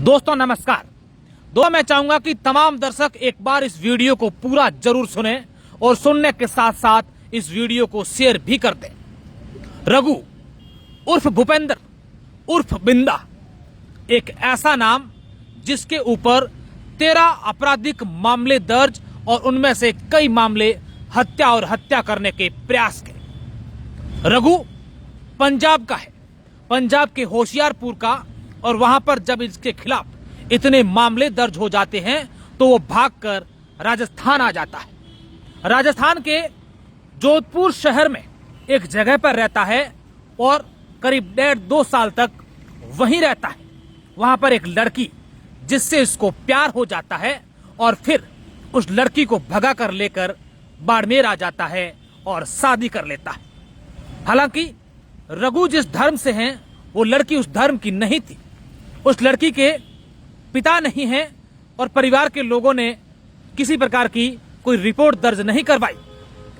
दोस्तों नमस्कार। मैं चाहूंगा कि तमाम दर्शक एक बार इस वीडियो को पूरा जरूर सुने और सुनने के साथ साथ इस वीडियो को शेयर भी कर दें। रघु उर्फ भूपेंद्र उर्फ बिंदा एक ऐसा नाम जिसके ऊपर 13 आपराधिक मामले दर्ज और उनमें से कई मामले हत्या और हत्या करने के प्रयास के। रघु पंजाब का है, पंजाब के होशियारपुर का, और वहां पर जब इसके खिलाफ इतने मामले दर्ज हो जाते हैं तो वो भागकर राजस्थान आ जाता है। राजस्थान के जोधपुर शहर में एक जगह पर रहता है और करीब 1.5-2 साल तक वहीं रहता है। वहां पर एक लड़की जिससे इसको प्यार हो जाता है और फिर उस लड़की को भगा कर लेकर बाड़मेर आ जाता है और शादी कर लेता है। हालांकि रघु जिस धर्म से हैं वो लड़की उस धर्म की नहीं थी। उस लड़की के पिता नहीं हैं और परिवार के लोगों ने किसी प्रकार की कोई रिपोर्ट दर्ज नहीं करवाई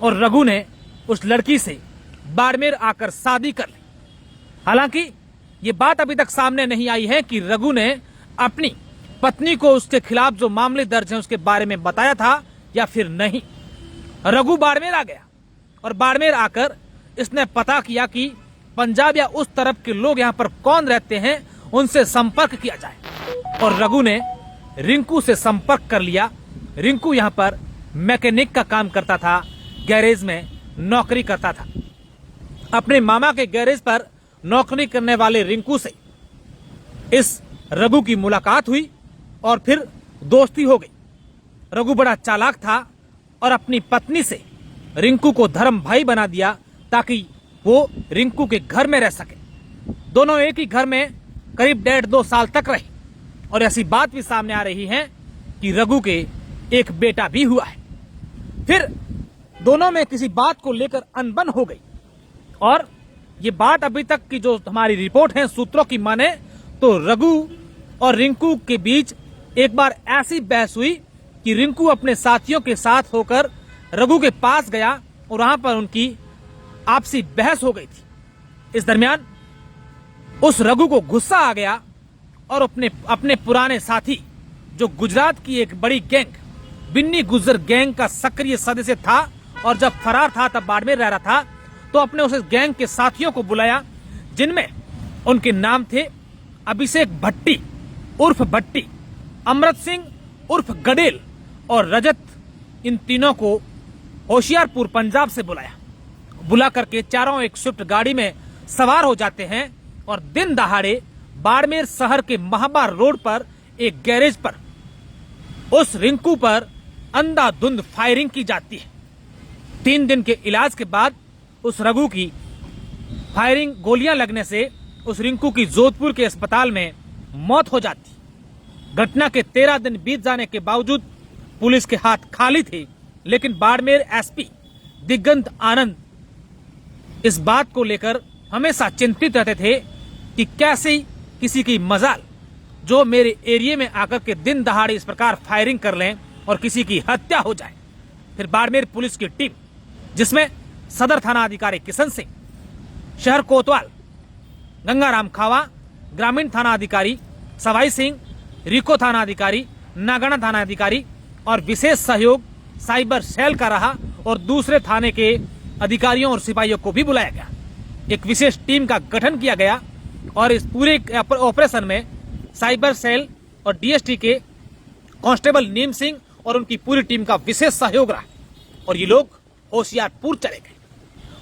और रघु ने उस लड़की से बाड़मेर आकर शादी कर ली। हालांकि ये बात अभी तक सामने नहीं आई है कि रघु ने अपनी पत्नी को उसके खिलाफ जो मामले दर्ज हैं उसके बारे में बताया था या फिर नहीं। रघु बाड़मेर आ गया और बाड़मेर आकर इसने पता किया कि पंजाब या उस तरफ के लोग यहाँ पर कौन रहते हैं, उनसे संपर्क किया जाए। और रघु ने रिंकू से संपर्क कर लिया। रिंकू यहाँ पर मैकेनिक का काम करता था, गैरेज में नौकरी करता था। अपने मामा के गैरेज पर नौकरी करने वाले रिंकू से इस रघु की मुलाकात हुई और फिर दोस्ती हो गई। रघु बड़ा चालाक था और अपनी पत्नी से रिंकू को धर्म भाई बना दिया ताकि वो रिंकू के घर में रह सके। दोनों एक ही घर में करीब 1.5-2 साल तक रहे और ऐसी बात भी सामने आ रही है कि रघु के एक बेटा भी हुआ है। फिर दोनों में किसी बात को लेकर अनबन हो गई और ये बात अभी तक की जो हमारी रिपोर्ट है सूत्रों की माने तो रघु और रिंकू के बीच एक बार ऐसी बहस हुई कि रिंकू अपने साथियों के साथ होकर रघु के पास गया और वहां पर उनकी आपसी बहस हो गई थी। इस दरमियान उस रघु को गुस्सा आ गया और अपने पुराने साथी जो गुजरात की एक बड़ी गैंग बिन्नी गुज्जर गैंग का सक्रिय सदस्य था और जब फरार था तब बाड़मेर रह रहा था, तो अपने उस गैंग के साथियों को बुलाया जिनमें उनके नाम थे अभिषेक भट्टी उर्फ भट्टी, अमृत सिंह उर्फ गडेल और रजत। इन तीनों को होशियारपुर पंजाब से बुला करके चारों एक स्विफ्ट गाड़ी में सवार हो जाते हैं और दिन दहाड़े बाड़मेर शहर के महाबार रोड पर एक गैरेज पर उस रिंकू पर अंधाधुंध फायरिंग की जाती है। 3 दिन के इलाज के बाद उस रघु की फायरिंग गोलियां लगने से उस रिंकू की जोधपुर के अस्पताल में मौत हो जाती। घटना के 13 दिन बीत जाने के बावजूद पुलिस के हाथ खाली थे, लेकिन बाड़मेर एसपी दिगंत आनंद इस बात को लेकर हमेशा चिंतित रहते थे कि कैसे किसी की मजाल जो मेरे एरिया में आकर के दिन दहाड़े इस प्रकार फायरिंग कर लें और किसी की हत्या हो जाए। फिर बाड़मेर पुलिस की टीम जिसमें सदर थाना अधिकारी किशन सिंह, शहर कोतवाल गंगाराम खावा, ग्रामीण थाना अधिकारी सवाई सिंह, रिको थाना अधिकारी, नागणा थाना अधिकारी और विशेष सहयोग साइबर सेल का रहा और दूसरे थाने के अधिकारियों और सिपाहियों को भी बुलाया गया। एक विशेष टीम का गठन किया गया और इस पूरे ऑपरेशन में साइबर सेल और डीएसटी के कांस्टेबल नीम सिंह और उनकी पूरी टीम का विशेष सहयोग रहा और ये लोग होशियारपुर चले गए।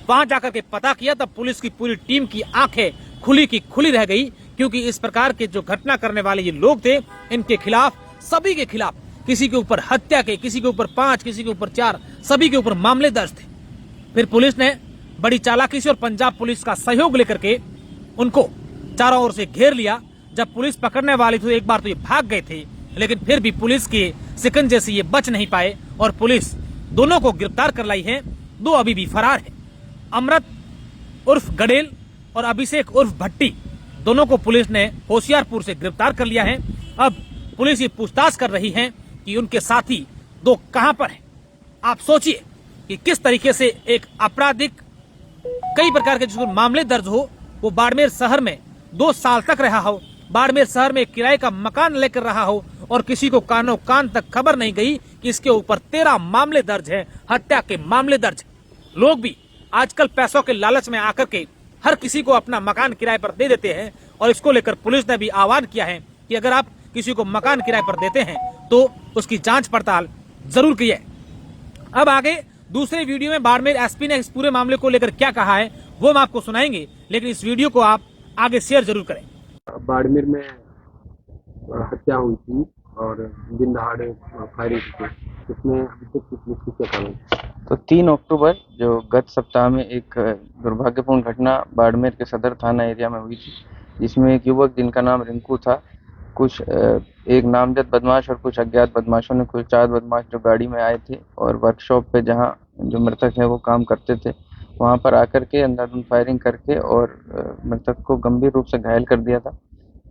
वहां जाकर के पता किया तब पुलिस की पूरी टीम की आंखें खुली की खुली रह गई, क्योंकि इस प्रकार के जो घटना करने वाले ये लोग थे इनके खिलाफ, सभी के खिलाफ, किसी के ऊपर हत्या के, किसी के ऊपर 5, किसी के ऊपर 4, सभी के ऊपर मामले दर्ज थे। फिर पुलिस ने बड़ी चालाकी से और पंजाब पुलिस का सहयोग लेकर के उनको चारों ओर से घेर लिया। जब पुलिस पकड़ने वाली थी एक बार तो ये भाग गए थे, लेकिन फिर भी पुलिस के शिकंजे से ये बच नहीं पाए और पुलिस दोनों को गिरफ्तार कर लाई है। 2 अभी भी फरार है। अमृत उर्फ गडेल और अभिषेक उर्फ भट्टी दोनों को पुलिस ने होशियारपुर से गिरफ्तार कर लिया है। अब पुलिस ये पूछताछ कर रही है कि उनके साथी 2 कहां पर हैं। आप सोचिए कि किस तरीके से एक आपराधिक कई प्रकार के जिसको मामले दर्ज हो वो बाड़मेर शहर में 2 साल तक रहा हो बाड़मेर शहर में किराए का मकान लेकर रहा हो और किसी को कानों कान तक खबर नहीं गई कि इसके ऊपर 13 मामले दर्ज है, हत्या के मामले दर्ज। लोग भी आजकल पैसों के लालच में आकर के हर किसी को अपना मकान किराए पर दे देते हैं और इसको लेकर पुलिस ने भी आह्वान किया है कि अगर आप किसी को मकान किराए पर देते हैं तो उसकी जांच पड़ताल जरूर कीजिए। अब आगे दूसरे वीडियो में बाड़मेर एसपी ने इस पूरे मामले को लेकर क्या कहा है वो हम आपको सुनाएंगे, लेकिन इस वीडियो को आप आगे शेयर जरूर करें। बाड़मेर में हत्या हुई थी और दिन दहाड़े फायरिंग की, इसमें अभी तक पुलिस की क्या कारण? तो 3 अक्टूबर जो गत सप्ताह में एक दुर्भाग्यपूर्ण घटना बाड़मेर के सदर थाना एरिया में हुई थी, जिसमें एक युवक जिनका नाम रिंकू था, कुछ एक नामजद बदमाश और कुछ अज्ञात बदमाशों ने, कुछ 4 बदमाश जो गाड़ी में आए थे और वर्कशॉप पे जहां जो मृतक है वो काम करते थे वहां पर आकर के अंधाधुंध फायरिंग करके और मृतक को गंभीर रूप से घायल कर दिया था।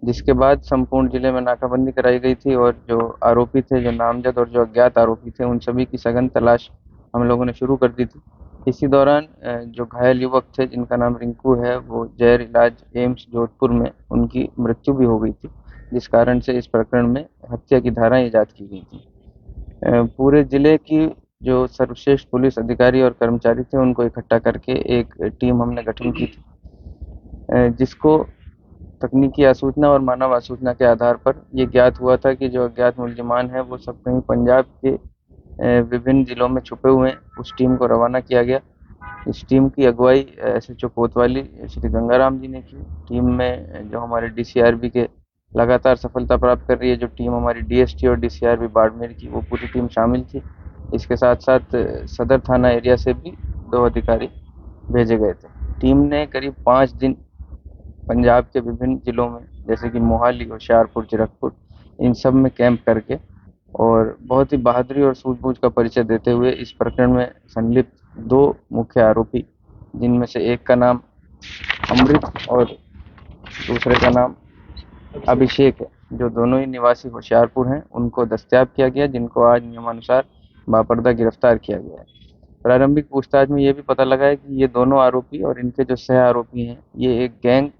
जिसके बाद संपूर्ण जिले में नाकाबंदी कराई गई थी और जो आरोपी थे, जो नामजद और जो अज्ञात आरोपी थे, उन सभी की सघन तलाश हम लोगों ने शुरू कर दी थी। इसी दौरान जो घायल युवक थे जिनका नाम रिंकू है, वो जहर इलाज एम्स जोधपुर में उनकी मृत्यु भी हो गई थी, जिस कारण से इस प्रकरण में हत्या की धाराएं ईजाद की गई थी। पूरे जिले की जो सर्वश्रेष्ठ पुलिस अधिकारी और कर्मचारी थे उनको इकट्ठा करके एक टीम हमने गठन की थी, जिसको तकनीकी आसूचना और मानव आसूचना के आधार पर ये ज्ञात हुआ था कि जो अज्ञात मुलजिमान है वो सब कहीं पंजाब के विभिन्न जिलों में छुपे हुए हैं। उस टीम को रवाना किया गया। इस टीम की अगुवाई SHO कोतवाली श्री गंगाराम जी ने की। टीम में जो हमारे DCRB के लगातार सफलता प्राप्त कर रही है जो टीम हमारी DST और DCRB बाड़मेर की, वो पूरी टीम शामिल थी। इसके साथ साथ सदर थाना एरिया से भी 2 अधिकारी भेजे गए थे। टीम ने करीब 5 दिन पंजाब के विभिन्न जिलों में जैसे कि मोहाली, होशियारपुर, जीरकपुर, इन सब में कैंप करके और बहुत ही बहादुरी और सूझबूझ का परिचय देते हुए इस प्रकरण में संलिप्त 2 मुख्य आरोपी, जिनमें से एक का नाम अमृत और दूसरे का नाम अभिषेक है, जो दोनों ही निवासी होशियारपुर हैं, उनको दस्तयाब किया गया, जिनको आज नियमानुसार बापर्दा गिरफ्तार किया गया है। प्रारंभिक पूछताछ में ये भी पता लगा है कि ये दोनों आरोपी और इनके जो सह आरोपी हैं, ये एक गैंग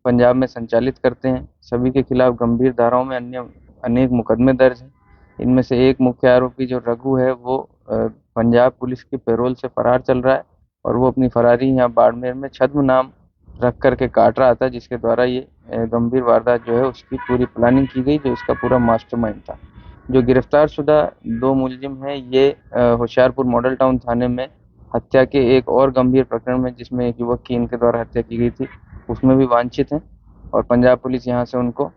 पंजाब में संचालित करते हैं। सभी के खिलाफ गंभीर धाराओं में अन्य अनेक मुकदमे दर्ज हैं। इनमें से एक मुख्य आरोपी जो रघु है, वो पंजाब पुलिस की पैरोल से फरार चल रहा है और वो अपनी फरारी यहाँ बाड़मेर में छद्म नाम रख करके काट रहा था, जिसके द्वारा ये गंभीर वारदात जो है उसकी पूरी प्लानिंग की गई, जो इसका पूरा मास्टरमाइंड था। जो गिरफ्तार शुदा 2 मुलजिम हैं, ये होशियारपुर मॉडल टाउन थाने में हत्या के एक और गंभीर प्रकरण में, जिसमें एक युवक की इनके द्वारा हत्या की गई थी, उसमें भी वांछित हैं और पंजाब पुलिस यहाँ से उनको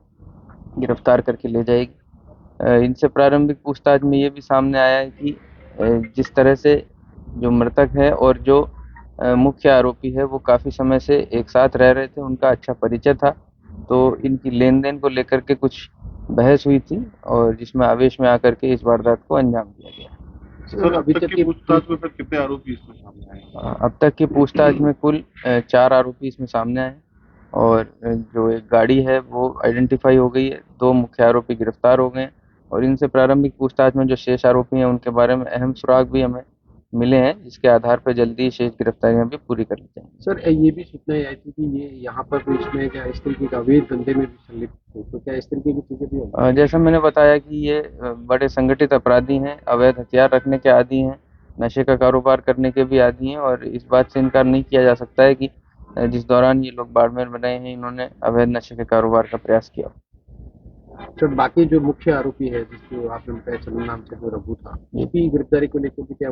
गिरफ्तार करके ले जाएगी। इनसे प्रारंभिक पूछताछ में ये भी सामने आया है कि जिस तरह से जो मृतक है और जो मुख्य आरोपी है वो काफ़ी समय से एक साथ रह रहे थे, उनका अच्छा परिचय था, तो इनकी लेन देन को लेकर के कुछ बहस हुई थी और जिसमें आवेश में आकर के इस वारदात को अंजाम दिया गया। सर, अभी तक की पूछताछ में कितने आरोपी इसमें सामने आए? अब तक की पूछताछ में कुल 4 आरोपी इसमें सामने आए और जो एक गाड़ी है वो आइडेंटिफाई हो गई है। 2 मुख्य आरोपी गिरफ्तार हो गए और इनसे प्रारंभिक पूछताछ में जो शेष आरोपी हैं उनके बारे में अहम सुराग भी हमें मिले हैं, जिसके आधार पर जल्दी शेष गिरफ्तारियां भी पूरी कर ली जाएंगी। सर, ये भी सूचना आई थी कि ये यहाँ पर इसमें क्या इस तरीके का अवैध धंधे में भी संलिप्त थे, तो क्या इस तरीके की चीजें भी होंगी? जैसा मैंने बताया कि ये बड़े संगठित अपराधी हैं, अवैध हथियार रखने के आदी हैं, नशे का कारोबार करने के भी आदी हैं और इस बात से इनकार नहीं किया जा सकता है कि जिस दौरान ये लोग बाड़मेर में रहे हैं, इन्होंने अवैध नशे के कारोबार का प्रयास किया। सर, बाकी जो मुख्य आरोपी है जिसको आपने बताया छद्म नाम से जो रघु था, उसकी गिरफ्तारी को लेकर भी क्या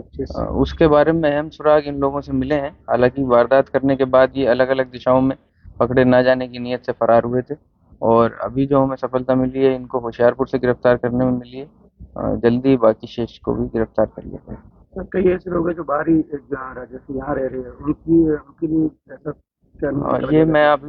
उसके बारे में अहम सुराग इन लोगों से मिले हैं। हालांकि वारदात करने के बाद ये अलग अलग दिशाओं में पकड़े न जाने की नीयत से फरार हुए थे और अभी जो हमें सफलता मिली है इनको होशियारपुर से गिरफ्तार करने में मिली है। जल्दी बाकी शेष को भी गिरफ्तार कर लिया जाएगा। सर, कई ऐसे लोग हैं जो बाहरी राज्य से यहाँ रह रहे हैं, उनके लिए ऐसा क्या? ये मैं आप